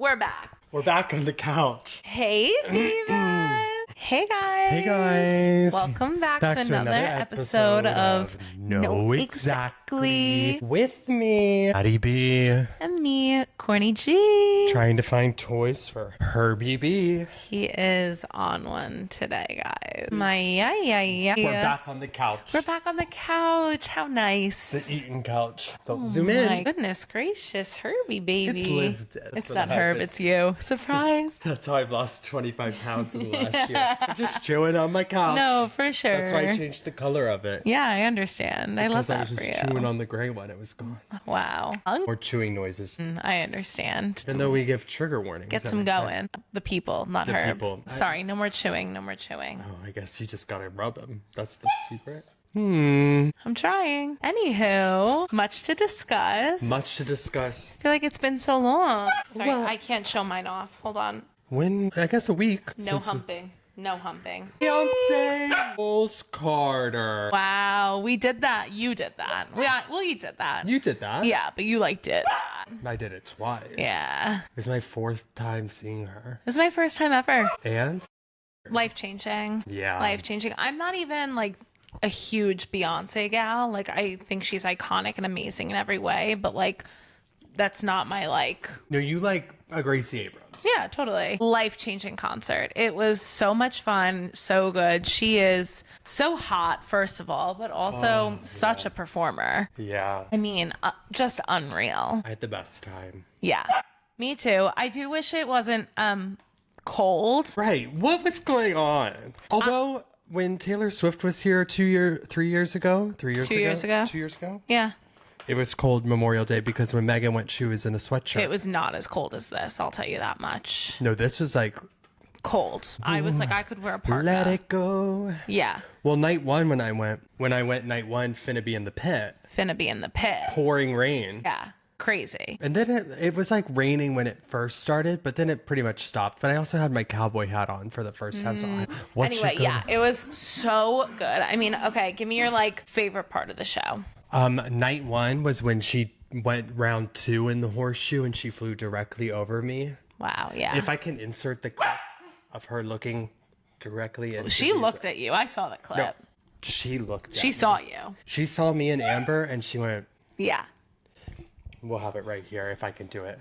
We're back. We're back on the couch. Hey, divas. Hey, guys. Hey, guys. Welcome back to another episode of Know Exactly. With me, Addie B. And me, Corny G. Trying to find toys for her BB. He is on one today, guys. We're back on the couch. We're back on the couch. How nice. The eating couch. Don't zoom in. My goodness gracious, Herbie, baby. It's lived. It's not Herb, it's you. Surprise. That's how I've lost 25 pounds in the last year. I'm just chewing on my couch. No, for sure. That's why I changed the color of it. Yeah, I understand. I love that I was for you. just chewing on the gray one. It was gone. Wow. More chewing noises. I understand. Even though we give trigger warnings. Get some going. The people, not The Herb. people. Sorry, no more chewing. No more chewing. Oh, I guess you just gotta rub them. That's the secret. I'm trying. Anywho, much to discuss. Much to discuss. I feel like it's been so long. Sorry, Well- I can't show mine off. Hold on. When? I guess a week. No humping. No humping. Beyoncé. Rose Carter. Wow, we did that. You did that. Well, you did that. You did that? Yeah, but you liked it. I did it twice. Yeah. It was my 4th time seeing her. This is my first time ever. And? Life-changing. Yeah. Life-changing. I'm not even like a huge Beyonce gal. Like, I think she's iconic and amazing in every way, but like, that's not my like. No, you like a Gracie Abrams. Yeah, totally. Life-changing concert. It was so much fun, so good. She is so hot, first of all, but also such a performer. Yeah. I mean, just unreal. I had the best time. Yeah, me too. I do wish it wasn't cold. Right. What was going on? Although, when Taylor Swift was here 3 years ago? 2 years ago. 2 years ago? Yeah. It was cold Memorial Day because when Megan went, she was in a sweatshirt. It was not as cold as this, I'll tell you that much. No, this was like... Cold. I was like, I could wear a parka. Let it go. Yeah. Well, night one when I went night one, finna be in the pit. Finna be in the pit. Pouring rain. Yeah. Crazy. And then it was like raining when it first started, but then it pretty much stopped. But I also had my cowboy hat on for the first time. So Anyway, yeah, it was so good. I mean, okay, give me your like favorite part of the show. Night one was when she went round 2 in the horseshoe and she flew directly over me. Wow, yeah. If I can insert the clip of her looking directly into She looked at you. I saw the clip. No, she looked at She me. saw you. She saw me and Amber and she went, Yeah. we'll have it right here if I can do it.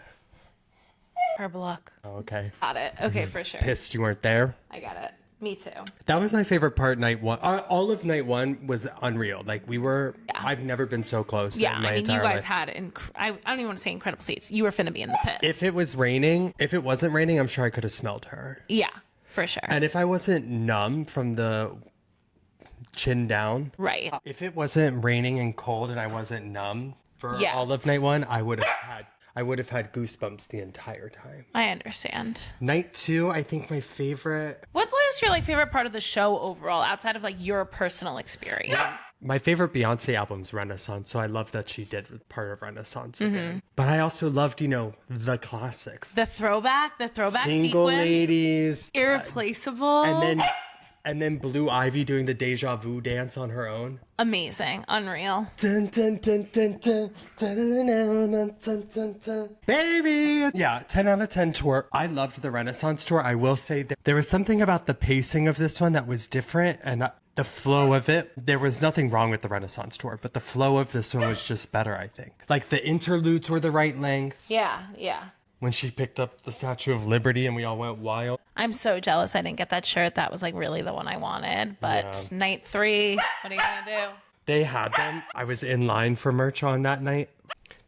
Herb luck. Oh, okay. Got it. Okay, for sure. Pissed you weren't there. I got it. Me too. That was my favorite part. Night one, all of night one was unreal. Like we were, I've never been so close. Yeah, in my I mean, you entire guys life. had, I don't even want to say incredible seats. You were finna be in the pit. If it was raining, if it wasn't raining, I'm sure I could have smelled her. Yeah, for sure. And if I wasn't numb from the chin down, Right. if it wasn't raining and cold and I wasn't numb for all of night one, I would have had goosebumps the entire time. I understand. Night two, I think my favorite. What was your like favorite part of the show overall, outside of like your personal experience? My favorite Beyonce album's Renaissance, so I love that she did part of Renaissance again. But I also loved, the classics. The throwback Single sequence, Ladies, irreplaceable, and then Blue Ivy doing the Deja Vu dance on her own. amazing, unreal. Dun, dun, dun, dun, dun, dun, dun, dun, dun, dun, dun. Baby! Yeah, 10 out of 10 tour. I loved the Renaissance tour. I will say that there was something about the pacing of this one that was different, and the flow of it. There was nothing wrong with the Renaissance tour, but the flow of this one was just better, I think. Like the interludes were the right length. Yeah. When she picked up the Statue of Liberty and we all went wild. I'm so jealous I didn't get that shirt. That was like really the one I wanted. But night 3, what are you gonna do? They had them. I was in line for merch on that night.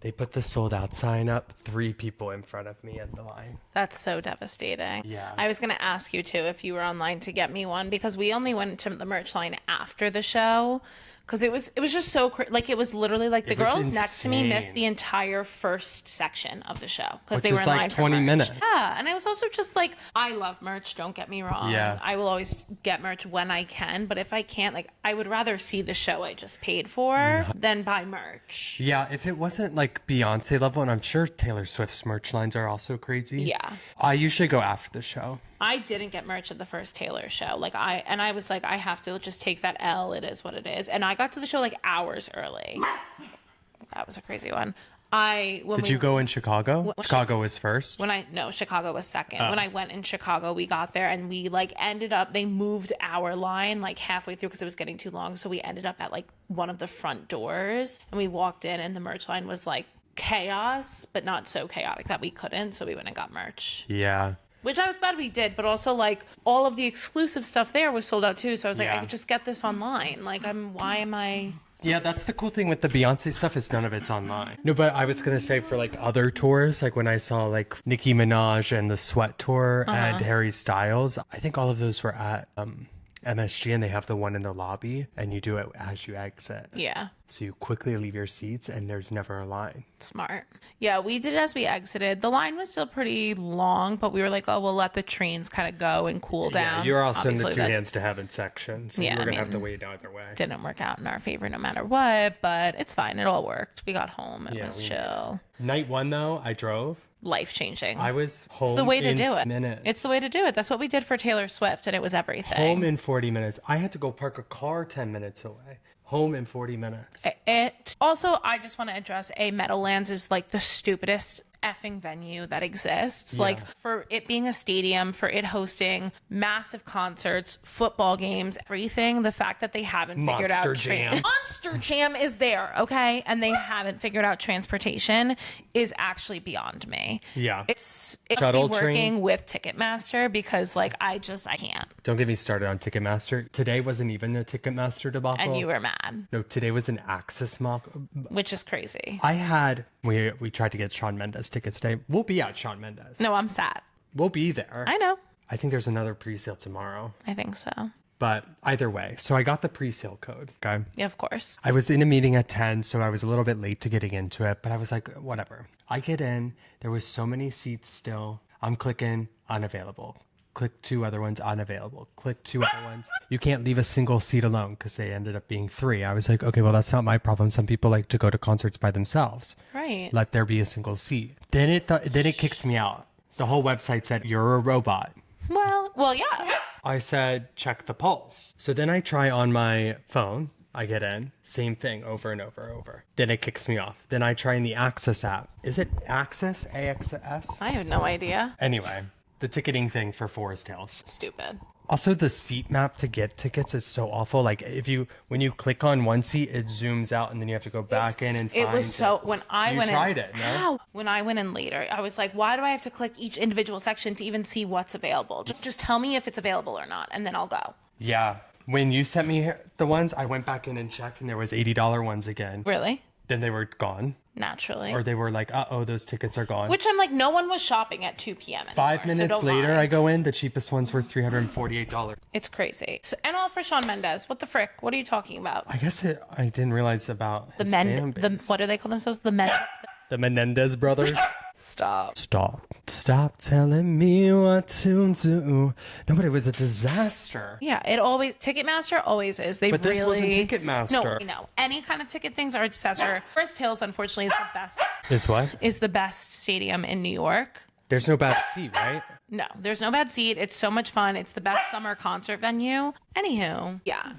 They put the sold out sign up, 3 people in front of me in the line. That's so devastating. Yeah. I was going to ask you too if you were online to get me one, because we only went to the merch line after the show. Because it was just so like it was literally like the girls next to me missed the entire first section of the show because they were in line for 20 merch. minutes. Yeah, and I was also just like, I love merch. Don't get me wrong. Yeah. I will always get merch when I can, but if I can't, like, I would rather see the show I just paid for than buy merch. Yeah, if it wasn't like Beyonce level, and I'm sure Taylor Swift's merch lines are also crazy. Yeah. I usually go after the show. I didn't get merch at the first Taylor show. I was like, I have to just take that L. It is what it is. And I got to the show like hours early. That was a crazy one. Did you go in Chicago? Chicago was first? Chicago was second. When I went in Chicago, we got there and we like ended up, they moved our line like halfway through because it was getting too long. So we ended up at like one of the front doors and we walked in and the merch line was like chaos, but not so chaotic that we couldn't. So we went and got merch. Yeah. Which I was glad we did, but also like all of the exclusive stuff there was sold out too. So I was like, I could just get this online. Like why am I... Yeah, that's the cool thing with the Beyonce stuff is none of it's online. No, but I was going to say for like other tours, like when I saw like Nicki Minaj and the Sweat Tour and Harry Styles, I think all of those were at MSG and they have the one in the lobby and you do it as you exit. Yeah. So you quickly leave your seats and there's never a line. Smart. Yeah, we did it as we exited. The line was still pretty long, but we were like, oh, we'll let the trains kind of go and cool down. Yeah, you're also in the two hands to heaven section. So we're going to have to wait either way. Didn't work out in our favor no matter what, but it's fine. It all worked. We got home. It was chill. Night one, though, I drove. Life-changing. I was home It's the way to in do it. minutes. It's the way to do it. That's what we did for Taylor Swift, and it was everything. Home in 40 minutes. I had to go park a car 10 minutes away. Home in 40 minutes. It also, I just want to address Meadowlands is like the stupidest effing venue that exists. Yeah. Like for it being a stadium, for it hosting massive concerts, football games, everything. The fact that they haven't figured out Monster Jam is there, okay, and they haven't figured out transportation is actually beyond me. Yeah, it's shuttle working train with Ticketmaster because like I can't. Don't get me started on Ticketmaster. Today wasn't even a Ticketmaster debacle, And you were mad. No, today was an AXS mock, which is crazy. We tried to get Shawn Mendes tickets today. We'll be at Shawn Mendes. No, I'm sad. We'll be there. I know. I think there's another pre-sale tomorrow. I think so. But either way, so I got the pre-sale code. Okay. Yeah, of course. I was in a meeting at 10, so I was a little bit late to getting into it, but I was like, whatever. I get in. There was so many seats still. I'm clicking unavailable. Click 2 other ones, unavailable. Click 2 other ones. You can't leave a single seat alone because they ended up being 3. I was like, okay, well, that's not my problem. Some people like to go to concerts by themselves. Right. Let there be a single seat. Then it kicks me out. The whole website said, you're a robot. Well, yeah. I said, check the pulse. So then I try on my phone. I get in. Same thing over and over. Then it kicks me off. Then I try in the AXS app. Is it AXS? AXS? I have no idea. Anyway. The ticketing thing for Forest Hills. Stupid. Also, the seat map to get tickets is so awful. Like when you click on one seat, it zooms out, and then you have to go back in and find it. It was so when I went in. You tried it, no? When I went in later, I was like, why do I have to click each individual section to even see what's available? Just tell me if it's available or not, and then I'll go. Yeah. When you sent me the ones, I went back in and checked, and there was $80 ones again. Really? Then they were gone. Naturally. Or they were like, uh-oh, those tickets are gone. Which I'm like, no one was shopping at 2 p.m. anymore, 5 minutes later, I go in. The cheapest ones were $348. It's crazy. So, and all for Shawn Mendes. What the frick? What are you talking about? I guess I didn't realize about his fan base. What do they call themselves? The Menendez brothers. Stop telling me what to do. No, but it was a disaster. Yeah, Ticketmaster always is. But this wasn't Ticketmaster. No. Any kind of ticket things are a disaster. Forest Hills, unfortunately, is the best. Is what? Is the best stadium in New York. There's no bad seat, right? No, there's no bad seat. It's so much fun. It's the best summer concert venue. Anywho, yeah.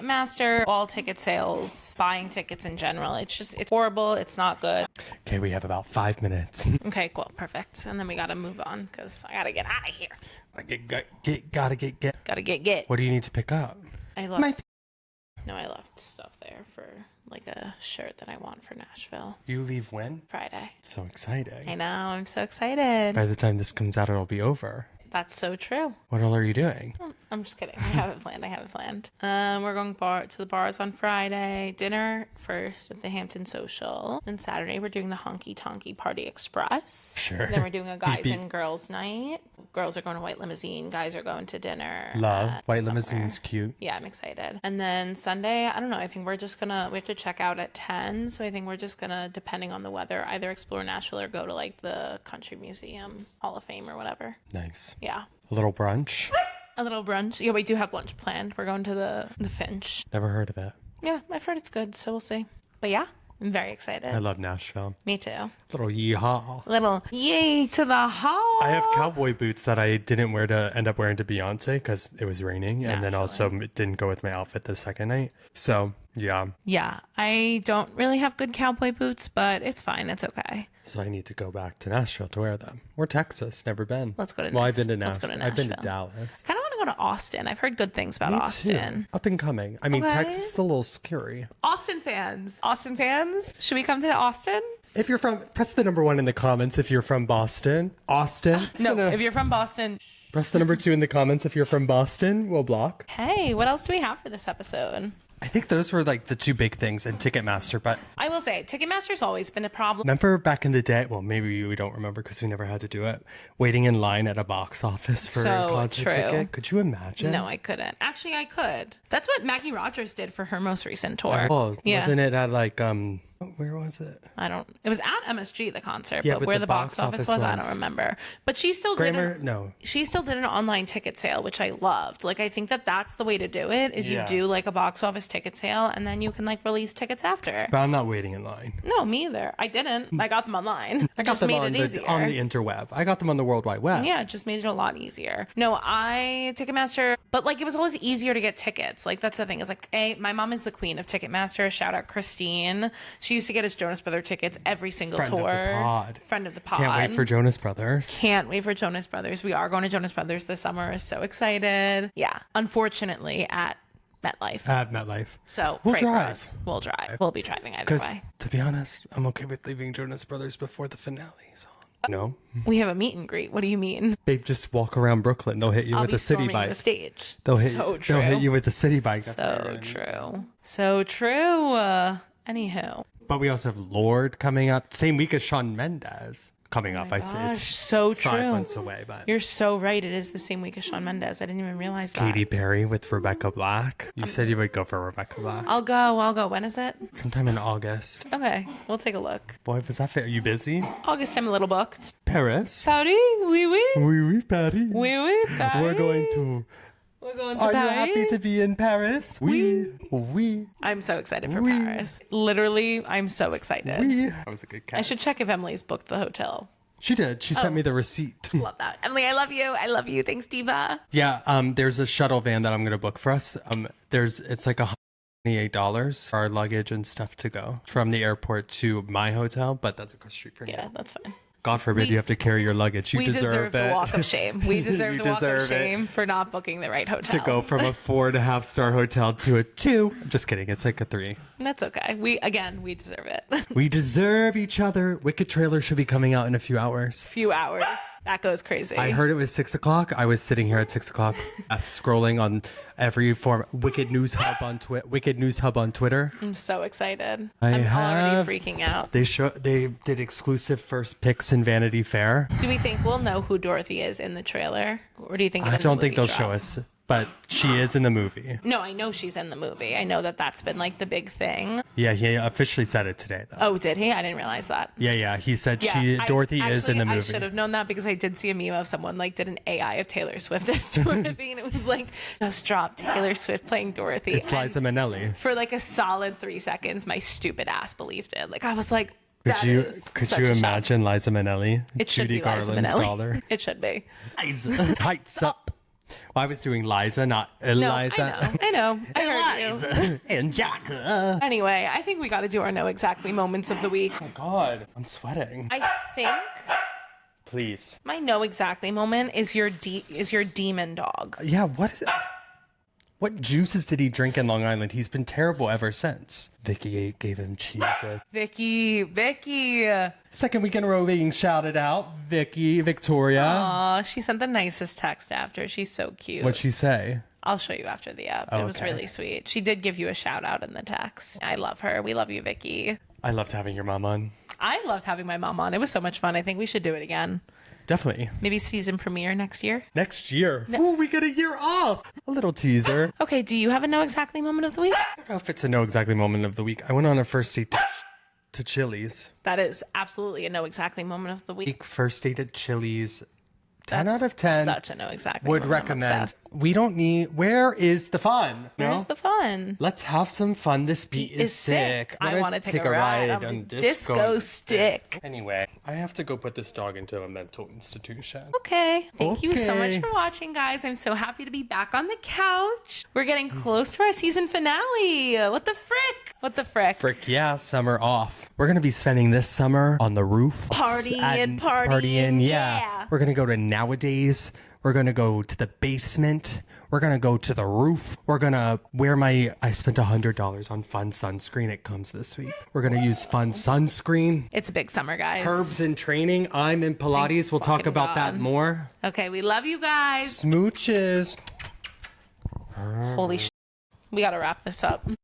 Master, all ticket sales, buying tickets in general. It's horrible. It's not good. Okay, we have about 5 minutes. Okay, cool. Perfect. And then we got to move on because I got to get out of here. Gotta get. What do you need to pick up? I left stuff there for like a shirt that I want for Nashville. You leave when? Friday. So exciting. I know. I'm so excited. By the time this comes out, it'll be over. That's so true. What all are you doing? I'm just kidding. I haven't planned. We're going to the bars on Friday. Dinner first at the Hampton Social. Then Saturday we're doing the Honky Tonky Party Express. Sure. Then we're doing a guys and girls night. Girls are going to White Limousine. Guys are going to dinner. Love. White Limousine's cute. Yeah, I'm excited. And then Sunday, I don't know. I think we have to check out at 10. So I think we're just going to, depending on the weather, either explore Nashville or go to like the Country Museum, Hall of Fame or whatever. Nice. Yeah. A little brunch. A little brunch. Yeah, we do have lunch planned. We're going to the Finch. Never heard of it. Yeah, I've heard it's good, so we'll see. But yeah. I'm very excited. I love Nashville. Me too. Little yeehaw. Little yay to the hall. I have cowboy boots that I didn't end up wearing to Beyonce because it was raining. And then also it didn't go with my outfit the second night. So, yeah. Yeah. I don't really have good cowboy boots, but it's fine. It's okay. So I need to go back to Nashville to wear them. Or Texas. Never been. Let's go to Well, I've been to Let's go to Nashville. I've been to Nashville. Dallas. Kind of want to go to Austin. I've heard good things about Me Austin. too. Up and coming. I mean, Okay. Texas is a little scary. Austin fans. Should we come to Austin? If you're from, press the number 1 in the comments if you're from Boston. Austin. No, if you're from Boston. Press the number 2 in the comments if you're from Boston. We'll block. Hey, what else do we have for this episode? I think those were like the 2 big things in Ticketmaster, but I will say, Ticketmaster's always been a problem. remember back in the day, well, maybe we don't remember because we never had to do it, waiting in line at a box office for a concert ticket. Could you imagine? No, I couldn't. Actually, I could. That's what Maggie Rogers did for her most recent tour. Well, wasn't it at like, where was it? It was at MSG, the concert, Yeah, but but where the the box office was, I was- don't remember. But she still she still did an online ticket sale, which I loved. Like, I think that's the way to do it, is you do like a box office ticket sale and then you can like release tickets after. But I'm not waiting in line. No, me either. I didn't. I got them online. I got just them made on it easier. on the interweb. I got them on the World Wide Web. Yeah, it just made it a lot easier. No, Ticketmaster, but like it was always easier to get tickets. Like that's the thing. Is like, my mom is the queen of Ticketmaster. Shout out Christine. She used to get us Jonas Brother tickets every single Friend tour. of the pod. Friend of the pod. Can't wait for Jonas Brothers. Can't wait for Jonas Brothers. We are going to Jonas Brothers this summer. So excited. Yeah. Unfortunately, at MetLife. At MetLife. So We'll pray for drive. us. We'll drive. We'll be driving either Because, way. to be honest, I'm okay with leaving Jonas Brothers before the finale is on. No? We have a meet and greet. What do you mean? They just walk around Brooklyn. They'll hit you I'll with be a city storming bike. the stage. They'll hit, So true. They'll hit you with the city bike. That's what So they're gonna do. true. So true. Anywho. But we also have Lord coming up. Same week as Shawn Mendes coming up. I say Gosh, it's so 5 true. months away. But You're so right. It is the same week as Shawn Mendes. I didn't even realize that. Katy Perry with Rebecca Black. You said you would go for Rebecca Black. I'll go. When is it? Sometime in August. Okay, we'll take a look. Boy, was that fair? Are you busy? August, I'm a little booked. Paris. Howdy, oui, oui. Oui, oui, Paris. Oui, oui, Paris. We're going to. We're going to Are Paris. you happy to be in Paris? Oui. Oui. I'm so excited for Oui. Paris. Literally, I'm so excited. Oui. That was a good catch. I should check if Emily's booked the hotel. She did. She sent me the receipt. Love that. Emily, I love you. I love you. Thanks, Diva. Yeah, there's a shuttle van that I'm going to book for us. It's like $128 for our luggage and stuff to go from the airport to my hotel, but that's across the street from Yeah, you. that's fine. God forbid you have to carry your luggage. You We deserve the it. walk of shame. We deserve You the walk deserve of it. shame for not booking the right hotel. To go from a 4.5-star hotel to a 2. Just kidding. It's like a 3. That's okay. We deserve it. We deserve each other. Wicked trailer should be coming out in a few hours. Few hours. That goes crazy. I heard it was 6 o'clock. I was sitting here at 6 o'clock, scrolling on every form. Wicked News Hub on Twitter. I'm so excited. I I'm have- already freaking out. They did exclusive first picks in Vanity Fair. Do we think we'll know who Dorothy is in the trailer? Or do you think I don't think they'll show us, but she is in the movie. No, I know she's in the movie. I know that's been like the big thing. Yeah, he officially said it today, though. Oh, did he? I didn't realize that. Yeah. He said Yeah, Dorothy is in the movie. I should have known that because I did see a meme of someone like did an AI of Taylor Swift as Dorothy, and it was like just dropped Taylor Swift playing Dorothy. It's And Liza Minnelli. for like a solid 3 seconds, my stupid ass believed it. Like I was like, Could you imagine Liza Minnelli? It should Judy be Liza Garland's Minnelli. daughter. It should be. Liza. Heights up. Well, I was doing Liza, not No, Eliza. I know. I heard you. Eliza. Angelica. Anyway, I think we got to do our know exactly moments of the week. Oh, God. I'm sweating. I think Please. my know exactly moment is your demon dog. Yeah, what juices did he drink in Long Island? He's been terrible ever since. Vicky gave him cheeses. Vicky. Second week in a row being shouted out. Victoria. Aw, she sent the nicest text after. She's so cute. What'd she say? I'll show you after the app. It was okay. really sweet. She did give you a shout out in the text. I love her. We love you, Vicky. I loved having your mom on. I loved having my mom on. It was so much fun. I think we should do it again. Definitely. Maybe season premiere next year. Next year. Ooh, we get a year off. A little teaser. Okay, do you have a know exactly moment of the week? I don't know if it's a know exactly moment of the week. I went on a first date to Chili's. That is absolutely a know exactly moment of the week. First date at Chili's. 10 out of 10. Such a know exactly. Would recommend. We don't need. Where is the fun? Where's the fun? Let's have some fun. This beat is sick. I want to take a ride on disco stick. Anyway, I have to go put this dog into a mental institution. Okay. Thank you so much for watching, guys. I'm so happy to be back on the couch. We're getting close to our season finale. What the frick? What the frick? Frick, yeah, summer off. We're going to be spending this summer on the roof. Partying. Yeah. We're going to go to Nowadays. We're going to go to the basement. We're going to go to the roof. We're going to wear I spent $100 on Fun Sunscreen. It comes this week. We're going to use Fun Sunscreen. It's a big summer, guys. Herbs in training. I'm in Pilates. We'll talk about that more. Okay, we love you guys. Smooches. Holy shit. We got to wrap this up.